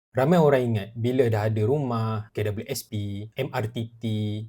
Ramai orang ingat bila dah ada rumah, KWSP, MRTT,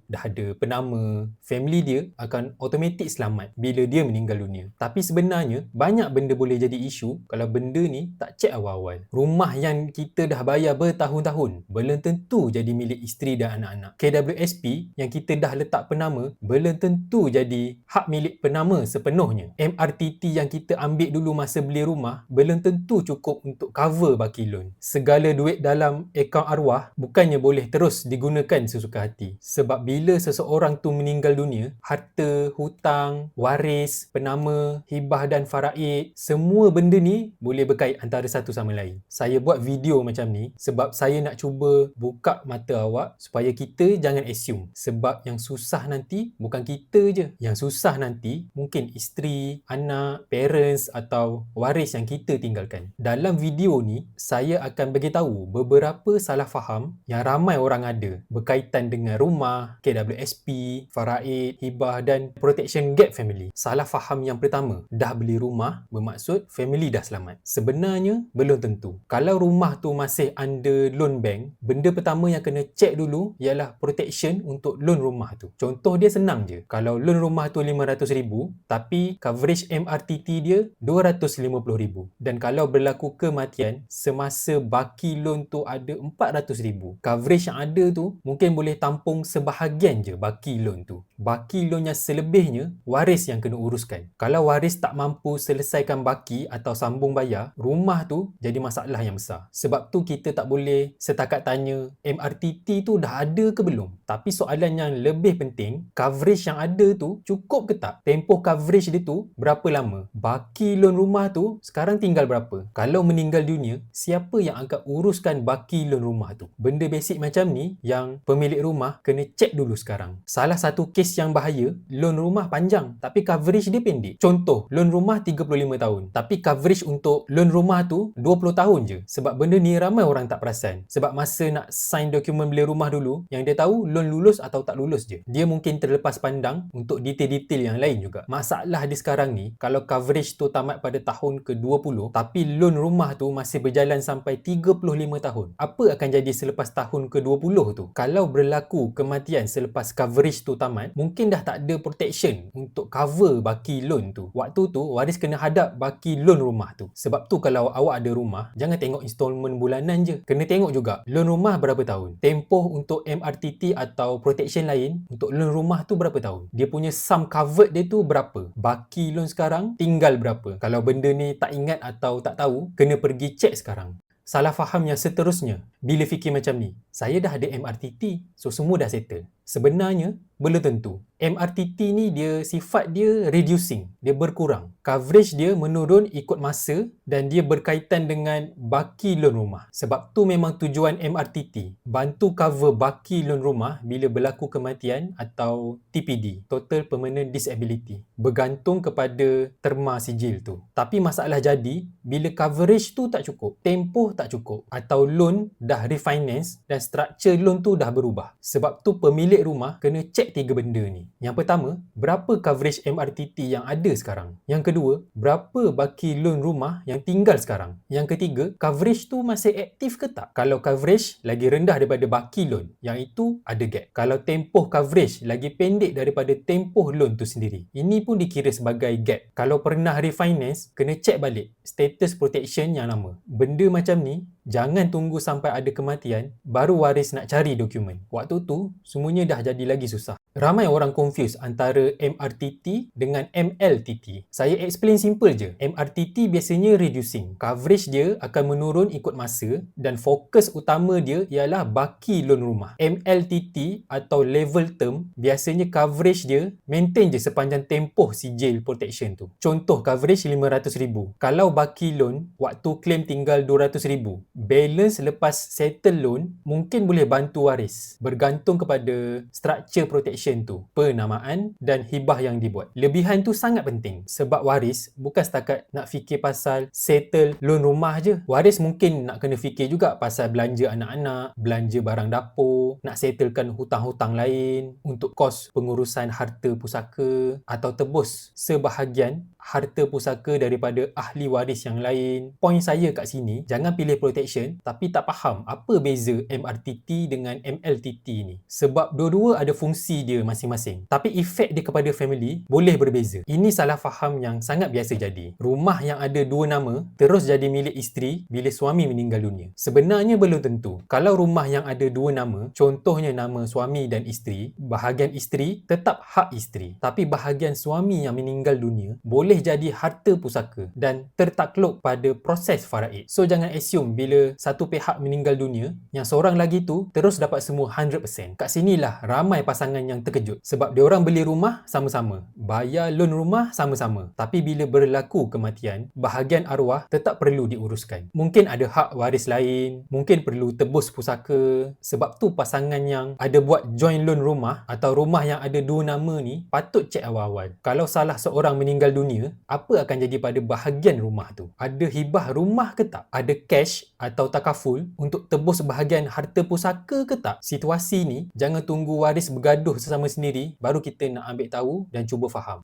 dah ada penama, family dia akan automatik selamat bila dia meninggal dunia. Tapi sebenarnya, banyak benda boleh jadi isu kalau benda ni tak cek awal-awal. Rumah yang kita dah bayar bertahun-tahun belum tentu jadi milik isteri dan anak-anak. KWSP yang kita dah letak penama belum tentu jadi hak milik penama sepenuhnya. MRTT yang kita ambil dulu masa beli rumah belum tentu cukup untuk cover baki loan. Segala duit dalam akaun arwah bukannya boleh terus digunakan sesuka hati. Sebab bila seseorang tu meninggal dunia, harta, hutang, waris, penama, hibah dan faraid, semua benda ni boleh berkait antara satu sama lain. Saya buat video macam ni sebab saya nak cuba buka mata awak supaya kita jangan assume. Sebab yang susah nanti bukan kita je. Yang susah nanti mungkin isteri, anak, parents atau waris yang kita tinggalkan. Dalam video ni, saya akan bagi tahu beberapa salah faham yang ramai orang ada berkaitan dengan rumah, KWSP, faraid, hibah dan protection gap family. Salah faham yang pertama, dah beli rumah bermaksud family dah selamat. Sebenarnya belum tentu. Kalau rumah tu masih under loan bank, benda pertama yang kena check dulu ialah protection untuk loan rumah tu. Contoh dia senang je. Kalau loan rumah tu RM500,000 tapi coverage MRTT dia RM250,000 dan kalau berlaku kematian semasa baki loan tu ada RM400,000. Coverage yang ada tu mungkin boleh tampung sebahagian je baki loan tu. Baki loan yang selebihnya waris yang kena uruskan. Kalau waris tak mampu selesaikan baki atau sambung bayar, rumah tu jadi masalah yang besar. Sebab tu kita tak boleh setakat tanya MRTT tu dah ada ke belum. Tapi soalan yang lebih penting, coverage yang ada tu cukup ke tak? Tempoh coverage dia tu berapa lama? Baki loan rumah tu sekarang tinggal berapa? Kalau meninggal dunia, siapa yang akan uruskan baki loan rumah tu? Benda basic macam ni yang pemilik rumah kena check dulu sekarang. Salah satu kes yang bahaya, loan rumah panjang tapi coverage dia pendek. Contoh, loan rumah 35 tahun tapi coverage untuk loan rumah tu 20 tahun je. Sebab benda ni ramai orang tak perasan. Sebab masa nak sign dokumen beli rumah dulu, yang dia tahu loan lulus atau tak lulus je. Dia mungkin terlepas pandang untuk detail-detail yang lain juga. Masalah di sekarang ni, kalau coverage tu tamat pada tahun ke-20 tapi loan rumah tu masih berjalan sampai 35 tahun. Apa akan jadi selepas tahun ke-20 tu? Kalau berlaku kematian selepas coverage tu tamat, mungkin dah tak ada protection untuk cover baki loan tu. Waktu tu, waris kena hadap baki loan rumah tu. Sebab tu kalau awak ada rumah, jangan tengok installment bulanan je. Kena tengok juga, loan rumah berapa tahun? Tempoh untuk MRTT atau protection lain, untuk loan rumah tu berapa tahun? Dia punya sum covered dia tu berapa? Baki loan sekarang tinggal berapa? Kalau benda ni tak ingat atau tak tahu, kena pergi check sekarang. Salah faham yang seterusnya, bila fikir macam ni, saya dah ada MRTT, so semua dah settle. Sebenarnya, belum tentu. MRTT ni dia sifat dia reducing, dia berkurang. Coverage dia menurun ikut masa dan dia berkaitan dengan baki loan rumah. Sebab tu memang tujuan MRTT, bantu cover baki loan rumah bila berlaku kematian atau TPD, Total Permanent Disability. Bergantung kepada terma sijil tu. Tapi masalah jadi, bila coverage tu tak cukup, tempoh tak cukup atau loan dah refinance dan structure loan tu dah berubah. Sebab tu pemilik rumah kena check 3 benda ni. Yang pertama, berapa coverage MRTT yang ada sekarang? Yang kedua, berapa baki loan rumah yang tinggal sekarang? Yang ketiga, coverage tu masih aktif ke tak? Kalau coverage lagi rendah daripada baki loan, yang itu ada gap. Kalau tempoh coverage lagi pendek daripada tempoh loan tu sendiri, ini pun dikira sebagai gap. Kalau pernah refinance, kena check balik status protection yang lama. Benda macam ni, jangan tunggu sampai ada kematian baru waris nak cari dokumen. Waktu tu, semuanya dah jadi lagi susah. Ramai orang confuse antara MRTT dengan MLTT. Saya explain simple je. MRTT biasanya reducing. Coverage dia akan menurun ikut masa dan fokus utama dia ialah baki loan rumah. MLTT atau level term, biasanya coverage dia maintain je sepanjang tempoh sijil protection tu. Contoh coverage RM500,000. Kalau baki loan, waktu claim tinggal RM200,000. Balance lepas settle loan mungkin boleh bantu waris. Bergantung kepada structure protection tu, penamaan dan hibah yang dibuat. Lebihan tu sangat penting sebab waris bukan setakat nak fikir pasal settle loan rumah je. Waris mungkin nak kena fikir juga pasal belanja anak-anak, belanja barang dapur, nak settlekan hutang-hutang lain untuk kos pengurusan harta pusaka atau tebus sebahagian harta pusaka daripada ahli waris yang lain. Point saya kat sini, jangan pilih protection tapi tak faham apa beza MRTT dengan MLTT ni. Sebab dua-dua ada fungsi dia masing-masing. Tapi efek dia kepada family boleh berbeza. Ini salah faham yang sangat biasa jadi. Rumah yang ada dua nama terus jadi milik isteri bila suami meninggal dunia. Sebenarnya belum tentu. Kalau rumah yang ada dua nama, contohnya nama suami dan isteri, bahagian isteri tetap hak isteri. Tapi bahagian suami yang meninggal dunia boleh jadi harta pusaka dan tertakluk pada proses faraid. So jangan assume bila satu pihak meninggal dunia, yang seorang lagi tu terus dapat semua 100%. Kat sinilah ramai pasangan yang terkejut sebab diorang beli rumah sama-sama, bayar loan rumah sama-sama. Tapi bila berlaku kematian, bahagian arwah tetap perlu diuruskan. Mungkin ada hak waris lain, mungkin perlu tebus pusaka. Sebab tu pasangan yang ada buat joint loan rumah atau rumah yang ada dua nama ni patut cek awal-awal. Kalau salah seorang meninggal dunia, apa akan jadi pada bahagian rumah tu? Ada hibah rumah ke tak? Ada cash atau takaful untuk tebus bahagian harta pusaka ke tak? Situasi ni jangan tunggu waris bergaduh sesama sendiri baru kita nak ambil tahu dan cuba faham.